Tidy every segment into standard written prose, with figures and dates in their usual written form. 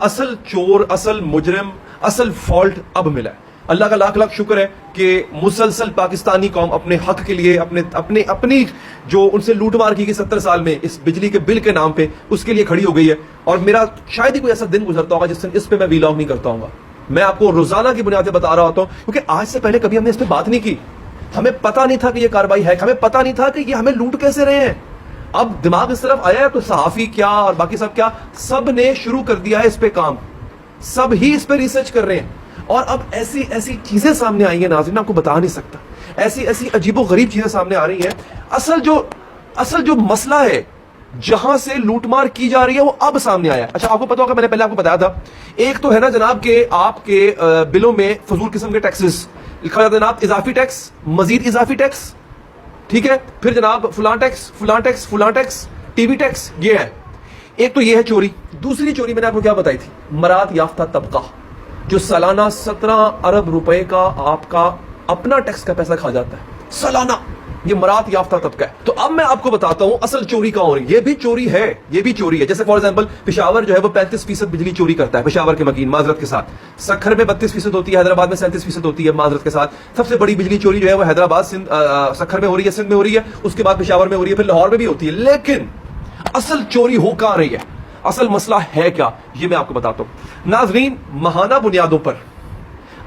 اصل چور، اصل مجرم، اصل فالٹ اب ملا ہے. اللہ کا لاکھ لاکھ شکر ہے کہ مسلسل پاکستانی قوم اپنے حق کے لیے اپنی جو ان سے لوٹ مار کی گئی 70 سال میں اس بجلی کے بل کے نام پہ، اس کے لیے کھڑی ہو گئی ہے. اور میرا شاید ہی کوئی ایسا دن گزرتا ہوگا جس دن اس پہ میں ویلاگ نہیں کرتا ہوں گا. میں آپ کو روزانہ کی بنیاد پہ بتا رہا ہوتا ہوں، کیونکہ آج سے پہلے کبھی ہم نے اس پہ بات نہیں کی. ہمیں پتہ نہیں تھا کہ یہ کارروائی ہے، ہمیں پتہ نہیں تھا کہ یہ ہمیں لوٹ کیسے رہے ہیں. اب دماغ اس طرف آیا ہے تو صحافی کیا اور باقی سب کیا، سب نے شروع کر دیا ہے اس پہ کام، سب ہی اس پہ ریسرچ کر رہے ہیں. اور اب ایسی ایسی چیزیں سامنے آئی ہیں ناظرین، آپ کو بتا نہیں سکتا. ایسی ایسی عجیب و غریب چیزیں سامنے آ رہی ہیں. اصل جو مسئلہ ہے جہاں سے لوٹ مار کی جا رہی ہے وہ اب سامنے آیا. اچھا آپ کو پتا ہوگا، میں نے پہلے آپ کو بتایا تھا، ایک تو ہے نا جناب کہ آپ کے بلوں میں فضول قسم کے ٹیکسز لکھا جاتا ہے جناب، اضافی ٹیکس، مزید اضافی ٹیکس، ٹھیک ہے، پھر جناب فلاں ٹیکس فلاں ٹیکس فلاں ٹیکس، ٹی وی ٹیکس. یہ ہے ایک تو یہ ہے چوری. دوسری چوری میں نے آپ کو کیا بتائی تھی، مراد یافتہ طبقہ جو سالانہ 17 ارب روپے کا آپ کا اپنا ٹیکس کا پیسہ کھا جاتا ہے سالانہ. یہ مراد یافتہ طبقہ ہے. تو اب میں آپ کو بتاتا ہوں اصل چوری کہاں ہو رہی ہے. یہ بھی چوری ہے، یہ بھی چوری ہے. جیسے فار ایگزامپل پشاور جو ہے وہ 35% بجلی چوری کرتا ہے، پشاور کے مکین معذرت کے ساتھ. سکھر میں 32% ہوتی ہے، حیدرآباد میں 37% ہوتی ہے معذرت کے ساتھ. سب سے بڑی بجلی چوری جو ہے وہ حیدرآباد سکھر میں ہو رہی ہے، سندھ میں ہو رہی ہے، اس کے بعد پشاور میں ہو رہی ہے، پھر لاہور میں بھی ہوتی ہے. لیکن اصل چوری ہو کہاں رہی ہے، اصل مسئلہ ہے کیا، یہ میں آپ کو بتاتا ہوں. ناظرین ماہانہ بنیادوں پر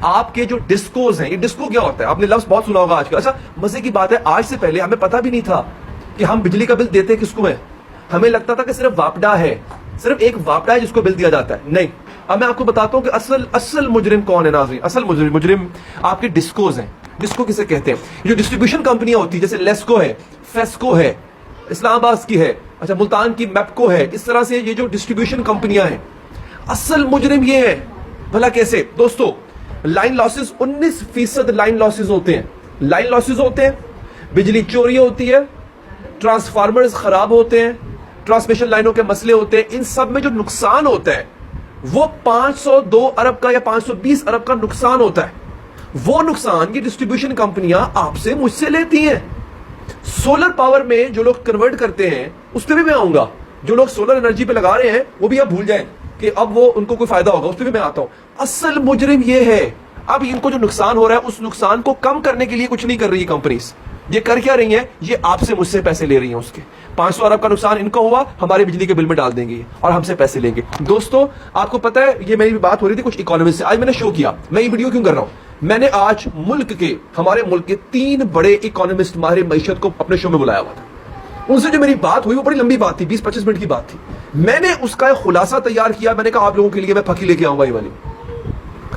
آپ کے جو ڈسکوز ہیں، یہ ڈسکو کیا ہوتا ہے آپ نے لفظ بہت سنا ہوگا آج کل. اچھا مزے کی بات ہے، آج سے پہلے ہمیں پتہ بھی نہیں تھا کہ ہم بجلی کا بل دیتے کس کو ہے. ہمیں لگتا تھا کہ صرف واپڈا ہے، صرف ایک واپڈا ہے جس کو بل دیا جاتا ہے. نہیں، اب میں آپ کو بتاتا ہوں کہ اصل مجرم کون ہے ناظرین. اصل مجرم آپ کے ڈسکوز ہیں. ڈسکو کسے کہتے ہیں؟ جو ڈسٹریبیوشن کمپنیاں ہوتی ہیں، جیسے لیسکو ہے، فیسکو ہے، اسلام آباد کی ہے، اچھا ملتان کی میپکو ہے، اس طرح سے یہ جو ڈسٹریبیوشن کمپنیاں ہیں، اصل مجرم یہ ہے. بھلا کیسے دوستو؟ لائن لاسز 19% لائن لاسز ہوتے ہیں. لائن لاسز ہوتے ہیں، بجلی چوری ہوتی ہے، ٹرانسفارمرز خراب ہوتے ہیں، ٹرانسمیشن لائنوں کے مسئلے ہوتے ہیں. ان سب میں جو نقصان ہوتا ہے وہ 502 ارب کا یا 520 ارب کا نقصان ہوتا ہے. وہ نقصان یہ ڈسٹریبیوشن کمپنیاں آپ سے مجھ سے لیتی ہیں. سولر پاور میں جو لوگ کنورٹ کرتے ہیں اس پہ بھی میں آؤں گا. جو لوگ سولر انرجی پہ لگا رہے ہیں وہ بھی آپ بھول جائیں کہ اب وہ ان کو کوئی فائدہ ہوگا، اس پہ بھی میں آتا ہوں. اصل مجرم یہ ہے. اب ان کو جو نقصان ہو رہا ہے اس نقصان کو کم کرنے کے لیے کچھ نہیں کر رہی کمپنیز. یہ کر کیا رہی ہیں؟ یہ آپ سے مجھ سے پیسے لے رہی ہیں. اس کے 500 ارب کا نقصان ان کو ہوا، ہمارے بجلی کے بل میں ڈال دیں گے اور ہم سے پیسے لیں گے. دوستو آپ کو پتا ہے یہ میری بات ہو رہی تھی کچھ اکانومسٹ سے. آج میں نے شو کیا، میں یہ ویڈیو کیوں کر رہا ہوں، میں نے آج ہمارے ملک کے 3 بڑے اکانومسٹ ماہر معیشت کو اپنے شو میں بلایا ہوا تھا. ان سے جو میری بات ہوئی وہ بڑی لمبی بات تھی، 20-25 منٹ کی بات تھی. میں نے اس کا ایک خلاصہ تیار کیا. میں نے کہا آپ لوگوں کے لیے میں پھکی لے کے آؤں گا یہ والی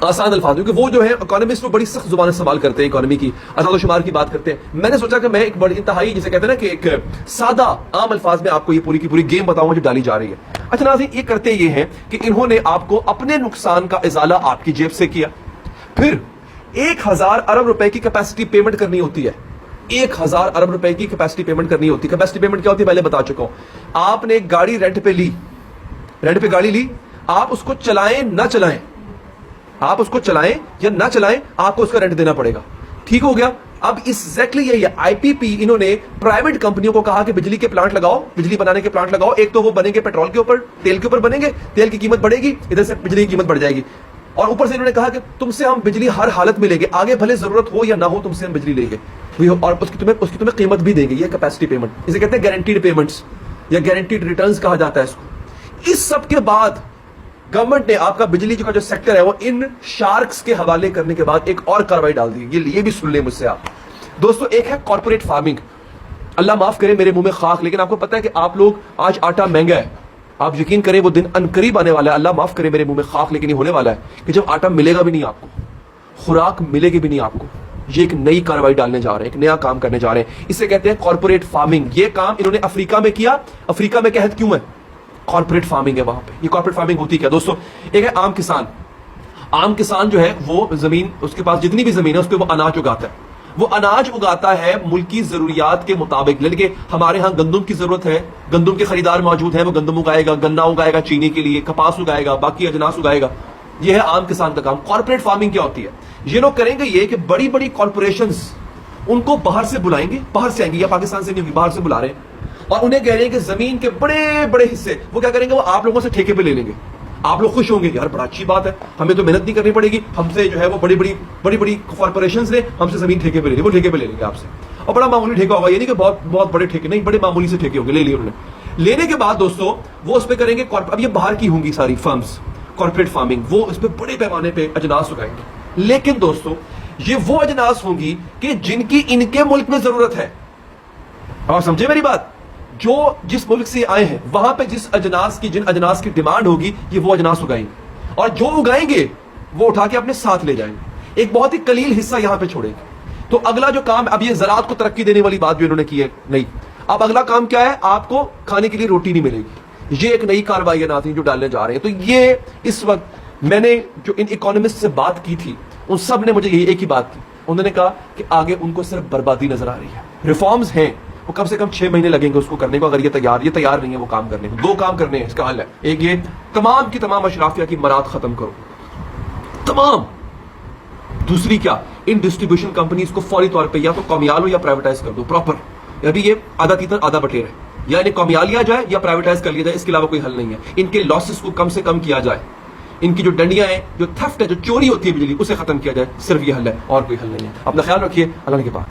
آسان الفاظ، کیونکہ وہ جو ہے اکانومسٹ وہ بڑی سخت زبان استعمال کرتے ہیں، اکانومی کی اعداد و شمار کی بات کرتے ہیں. میں نے سوچا کہ میں ایک بڑی انتہائی جسے کہتے ہیں نا کہ ایک سادہ عام الفاظ میں آپ کو یہ پوری کی پوری گیم بتاؤں گا جو ڈالی جا رہی ہے. اچھا ناظرین یہ کرتے یہ ہیں کہ انہوں نے آپ کو اپنے نقصان کا ازالہ آپ کی جیب سے کیا. پھر 1000 ارب روپے کی کیپیسٹی پیمنٹ کرنی ہوتی ہے. 1000 ارب روپے کی کیپیسٹی پیمنٹ کرنی ہوتی ہے. کیپیسٹی پیمنٹ کیا ہوتی ہے پہلے بتا چکا ہوں. آپ نے گاڑی رینٹ پہ لی، رینٹ پہ گاڑی لی، آپ اس کو چلائیں نہ چلائیں، آپ اس کو چلائیں یا نہ چلائیں آپ کو اس کا رینٹ دینا پڑے گا. ٹھیک ہو گیا. اب ایگزیکٹلی یہی ہے آئی پی پی. انہوں نے پرائیویٹ کمپنیوں کو کہا کہ بجلی کے پلانٹ لگاؤ، بجلی بنانے کے پلانٹ لگاؤ. ایک تو وہ بنیں گے پیٹرول کے اوپر، تیل کے اوپر بنیں گے، تیل کی قیمت بڑھے گی، ادھر سے بجلی کی قیمت بڑھ جائے گی. اور اوپر سے انہوں نے کہا کہ تم سے ہم بجلی ہر حالت میں لیں گے، آگے بھلے ضرورت ہو یا نہ ہو تم سے ہم بجلی لیں گے، اور اس کی تمہیں قیمت بھی دیں گے. یہ کیپیسٹی پیمنٹ اسے کہتے ہیں گارنٹیڈ پیمنٹس یا گارنٹیڈ ریٹرنز کہا جاتا ہے اس کو. اس سب کے بعد گورنمنٹ نے آپ کا بجلی کا جو سیکٹر ہے وہ ان شارکس کے حوالے کرنے کے بعد ایک اور کارروائی ڈال دی. یہ بھی سن لیں مجھ سے آپ دوستو. ایک ہے کارپوریٹ فارمنگ. اللہ معاف کرے میرے منہ میں خاک، لیکن آپ کو پتا ہے کہ آپ لوگ آج آٹا مہنگا ہے، آپ یقین کریں وہ دن عنقریب آنے والا ہے. اللہ معاف کرے میرے منہ میں خاک، لیکن یہ ہونے والا ہے کہ جب آٹا ملے گا بھی نہیں، آپ کو خوراک ملے گی بھی نہیں آپ کو. یہ ایک نئی کارروائی ڈالنے جا رہے ہیں، ایک نیا کام کرنے جا رہے ہیں. اسے کہتے ہیں کارپوریٹ فارمنگ. یہ کام انہوں نے افریقہ میں کیا. افریقہ میں قحط کیوں ہے؟ کارپوریٹ فارمنگ ہے وہاں پہ. یہ کارپوریٹ فارمنگ ہوتی کیا دوستو؟ ایک ہے عام کسان. عام کسان جو ہے وہ زمین، اس کے پاس جتنی بھی زمین ہے اس پہ وہ اناج اگاتا ہے. وہ اناج اگاتا ہے ملکی ضروریات کے مطابق. یعنی کہ ہمارے ہاں گندم کی ضرورت ہے، گندم کے خریدار موجود ہیں، وہ گندم اگائے گا، گنا اگائے گا چینی کے لیے، کپاس اگائے گا، باقی اجناس اگائے گا. یہ ہے عام کسان کا کام. کارپوریٹ فارمنگ کیا ہوتی ہے؟ یہ لوگ کریں گے یہ کہ بڑی بڑی کارپوریشنز ان کو باہر سے بلائیں گے، باہر سے آئیں گے یا پاکستان سے نہیں، باہر سے بلا رہے ہیں، اور انہیں کہہ رہے ہیں کہ زمین کے بڑے بڑے حصے وہ کیا کریں گے، وہ آپ لوگوں سے ٹھیکے پہ لے لیں گے. آپ لوگ خوش ہوں گے یار بڑا اچھی بات ہے, ہمیں تو محنت نہیں کرنی پڑے گی, ہم سے جو ہے وہ بڑی بڑی کارپوریشنز نے ہم سے زمین ٹھیکے پہ لے لی, وہ ٹھیکے پہ لے لیں گے آپ سے, اور بڑا معمولی ٹھیکہ ہوگا, یہ نہیں کہ بہت بڑے ٹھیکے, نہیں, بڑے معمولی سے ٹھیکے ہوں گے, لے لیے انہوں نے. لینے کے بعد دوستو وہ اس پہ کریں گے, اب یہ باہر کی ہوں گی ساری فرمز, کارپوریٹ فارمنگ, وہ اس پہ بڑے پیمانے پہ اجناس اگائیں گے. لیکن دوستو یہ وہ اجناس ہوں گی کہ جن کی ان کے ملک میں ضرورت ہے. اور سمجھے میری بات, جو جس ملک سے آئے ہیں وہاں پہ جن اجناس کی ڈیمانڈ ہوگی یہ وہ اجناس اگائیں گے, اور جو اگائیں گے وہ اٹھا کے اپنے ساتھ لے جائیں گے, ایک بہت ہی قلیل حصہ یہاں پہ چھوڑیں گے. تو اگلا جو کام, اب یہ زراعت کو ترقی دینے والی بات جو انہوں نے کی ہے نہیں, اب اگلا کام کیا ہے, آپ کو کھانے کے لیے روٹی نہیں ملے گی. یہ ایک نئی کارروائیاں نازنین جو ڈالنے جا رہے ہیں. تو یہ اس وقت میں نے جو ان اکانومسٹ سے بات کی تھی ان سب نے مجھے یہی ایک ہی بات کی, انہوں نے کہا کہ آگے ان کو صرف بربادی نظر آ رہی ہے. ریفارمز ہیں وہ کم سے کم 6 مہینے لگیں گے اس کو کرنے کو, اگر یہ تیار نہیں ہے وہ کام کرنے کو. 2 کام کرنے ہیں, اس کا حل ہے. ایک یہ تمام کی تمام اشرافیہ کی منات ختم کرو, تمام. دوسری کیا, ان ڈسٹریبیوشن کمپنیز کو فوری طور پہ یا تو قومیال ہو یا پرائیویٹائز کر دو پراپر. ابھی یہ آدھا تیتر آدھا بٹیر ہے, یا انہیں قومیال لیا جائے یا پرائیویٹائز کر لیا جائے, اس کے علاوہ کوئی حل نہیں ہے. ان کے لاسز کو کم سے کم کیا جائے, ان کی جو ڈنڈیاں ہیں, جو تھفٹ ہے, جو چوری ہوتی ہے بجلی, اسے ختم کیا جائے. صرف یہ حل ہے, اور کوئی حل نہیں ہے. اپنا خیال رکھیے, اللہ کے پاس.